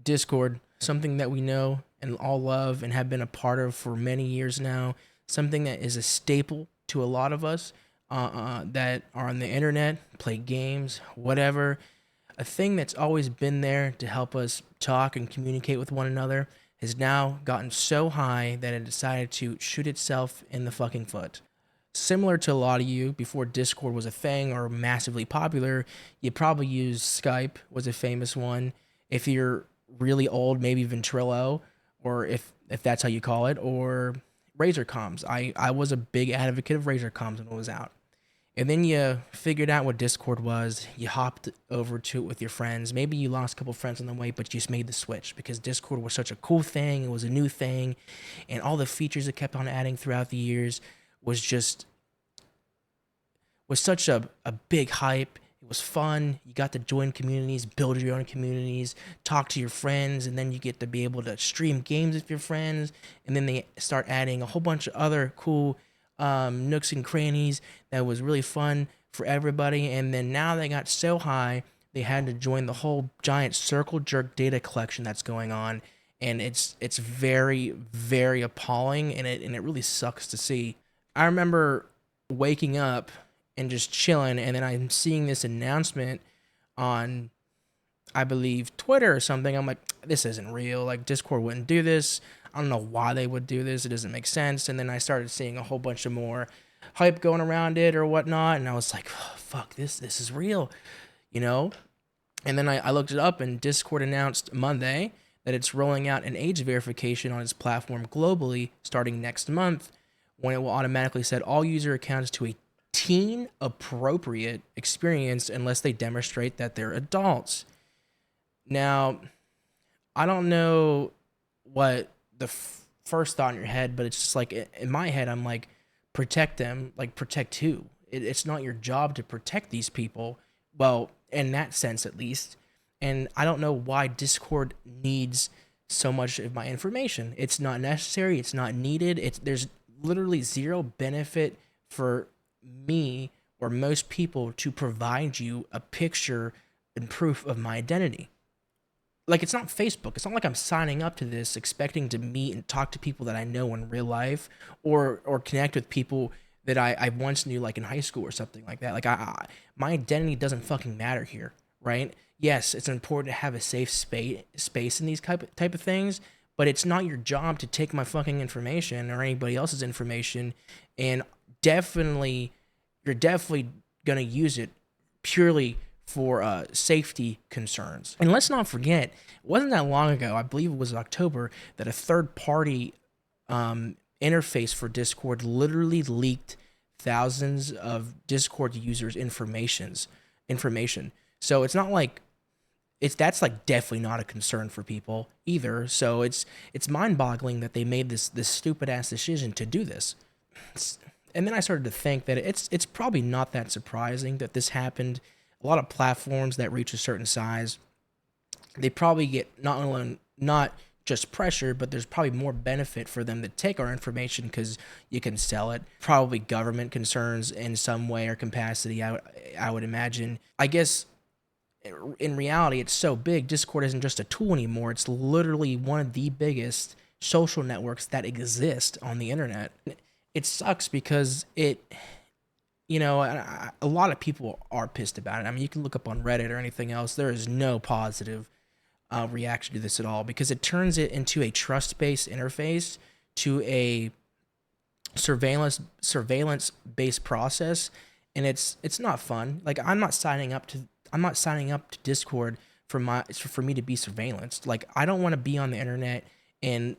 Discord, something that we know and all love and have been a part of for many years now, something that is a staple to a lot of us that are on the internet, play games, whatever. A thing that's always been there to help us talk and communicate with one another has now gotten so high that it decided to shoot itself in the fucking foot. Similar to a lot of you, before Discord was a thing or massively popular, you probably used Skype, was a famous one. If you're really old, maybe Ventrilo, or if that's how you call it, or Razor comms. I was a big advocate of Razor comms when it was out. And then you figured out what Discord was. You hopped over to it with your friends. Maybe you lost a couple friends on the way, but you just made the switch because Discord was such a cool thing. It was a new thing. And all the features it kept on adding throughout the years was just was such a big hype. It was fun. You got to join communities, build your own communities, talk to your friends, and then you get to be able to stream games with your friends. And then they start adding a whole bunch of other cool nooks and crannies that was really fun for everybody. And then now they got so high, they had to join the whole giant circle jerk data collection that's going on. And it's very, very appalling, and it really sucks to see. I remember waking up and just chilling, and then I'm seeing this announcement on, I believe, Twitter or something. I'm like, this isn't real. Like, Discord wouldn't do this. I don't know why they would do this. It doesn't make sense. And then I started seeing a whole bunch of more hype going around it or whatnot, and I was like, oh, fuck, this is real, you know? And then I looked it up, and Discord announced Monday that it's rolling out an age verification on its platform globally starting next month, when it will automatically set all user accounts to a teen appropriate experience unless they demonstrate that they're adults. Now, I don't know what the first thought in your head, but it's just like in my head, I'm like, protect them. Like, protect who? It's not your job to protect these people. Well, in that sense, at least. And I don't know why Discord needs so much of my information. It's not necessary. It's not needed. There's literally zero benefit for me or most people to provide you a picture and proof of my identity. Like, it's not Facebook. It's not like I'm signing up to this expecting to meet and talk to people that I know in real life, or connect with people that I once knew, like in high school or something like that. Like, my identity doesn't fucking matter here, right? Yes, it's important to have a safe space in these type of things, but it's not your job to take my fucking information or anybody else's information, and you're definitely gonna use it purely for safety concerns. And let's not forget, it wasn't that long ago, I believe it was October, that a third party interface for Discord literally leaked thousands of Discord users' information. So it's not like that's like definitely not a concern for people either. So it's mind-boggling that they made this stupid ass decision to do this. And then I started to think that it's probably not that surprising that this happened. A lot of platforms that reach a certain size, they probably get not just pressure, but there's probably more benefit for them to take our information because you can sell it. Probably government concerns in some way or capacity, I would imagine. I guess in reality, it's so big, Discord isn't just a tool anymore. It's literally one of the biggest social networks that exist on the internet. It sucks because a lot of people are pissed about it. I mean, you can look up on Reddit or anything else. There is no positive reaction to this at all because it turns it into a trust-based interface to a surveillance-based process, and it's not fun. Like, I'm not signing up to Discord for me to be surveillanced. Like, I don't want to be on the internet and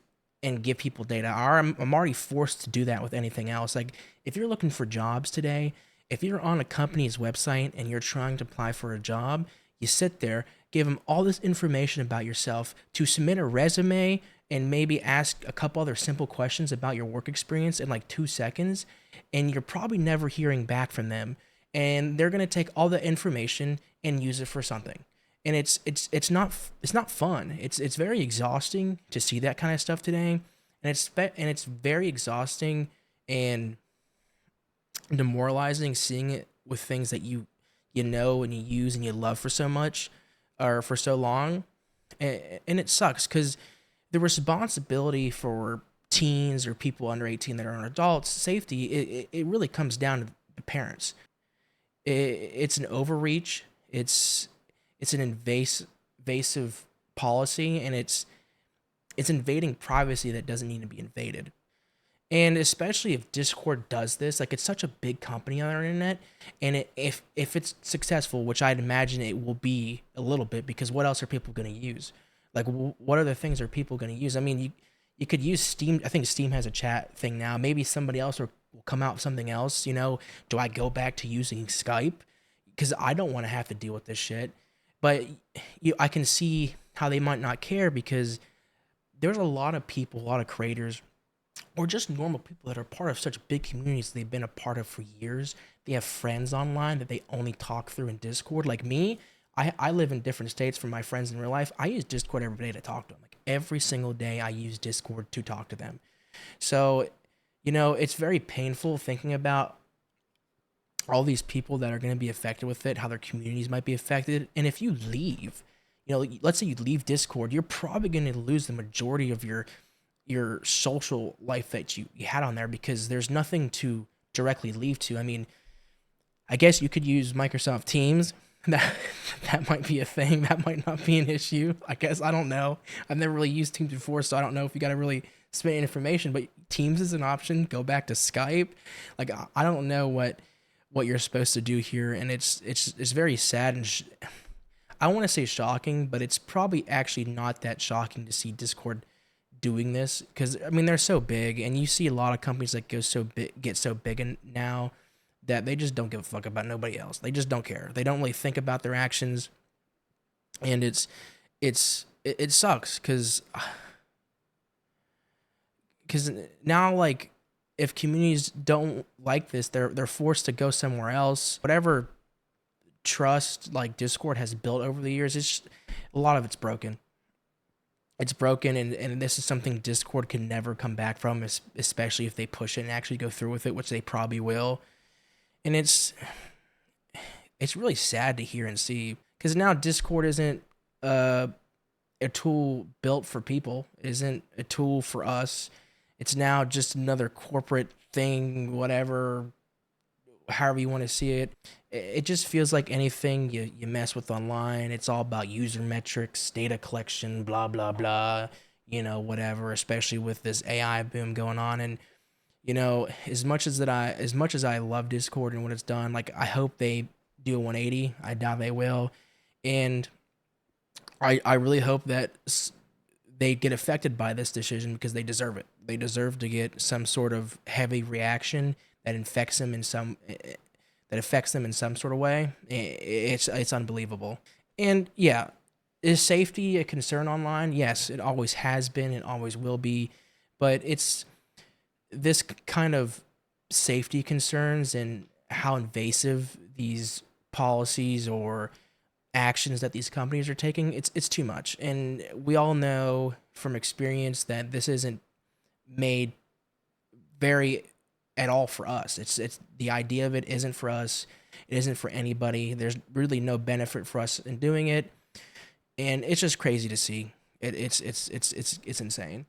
give people data. I'm already forced to do that with anything else. Like, if you're looking for jobs today, if you're on a company's website and you're trying to apply for a job, you sit there, give them all this information about yourself to submit a resume and maybe ask a couple other simple questions about your work experience in like 2 seconds, and you're probably never hearing back from them. And they're gonna take all the information and use it for something. And it's not fun. It's very exhausting to see that kind of stuff today, and it's very exhausting and demoralizing seeing it with things that you know and you use and you love for so much or for so long. and it sucks because the responsibility for teens or people under 18 that are on adults safety, it really comes down to the parents. It's an overreach. It's an invasive policy, and it's invading privacy that doesn't need to be invaded. And especially if Discord does this, like it's such a big company on our internet, and if it's successful, which I'd imagine it will be a little bit, because what else are people going to use? Like, what other things are people going to use? I mean, you could use Steam. I think Steam has a chat thing now. Maybe somebody else will come out with something else. Do I go back to using Skype? Because I don't want to have to deal with this shit. But I can see how they might not care, because there's a lot of people, a lot of creators, or just normal people that are part of such big communities they've been a part of for years. They have friends online that they only talk through in Discord. Like me, I live in different states from my friends in real life. I use Discord every day to talk to them. Like every single day, I use Discord to talk to them. So, it's very painful thinking about all these people that are going to be affected with it, how their communities might be affected. And if you leave, let's say you leave Discord, you're probably going to lose the majority of your social life that you had on there, because there's nothing to directly leave to. I mean, I guess you could use Microsoft Teams. That might be a thing. That might not be an issue. I guess, I don't know. I've never really used Teams before, so I don't know if you got to really spend information. But Teams is an option. Go back to Skype. Like I don't know what you're supposed to do here, and it's very sad and I want to say shocking, but it's probably actually not that shocking to see Discord doing this, because I mean they're so big, and you see a lot of companies that get so big and now that they just don't give a fuck about nobody else. They just don't care. They don't really think about their actions, and it sucks because now, like, if communities don't like this, they're forced to go somewhere else. Whatever trust like Discord has built over the years, a lot of it's broken. It's broken, and this is something Discord can never come back from, especially if they push it and actually go through with it, which they probably will. And it's really sad to hear and see, because now Discord isn't a tool built for people. It isn't a tool for us. It's now just another corporate thing, whatever, however you want to see it. It just feels like anything you mess with online, it's all about user metrics, data collection, blah, blah, blah, whatever, especially with this AI boom going on. And, as much as I love Discord and what it's done, like, I hope they do a 180. I doubt they will. And I really hope that they get affected by this decision, because they deserve it. They deserve to get some sort of heavy reaction that affects them in some sort of way. It's unbelievable. And yeah, is safety a concern online? Yes, it always has been and always will be. But it's this kind of safety concerns and how invasive these policies or actions that these companies are taking, it's too much. And we all know from experience that this isn't made very at all for us. It's the idea of it isn't for us. It isn't for anybody. There's really no benefit for us in doing it, and it's just crazy to see. It's insane.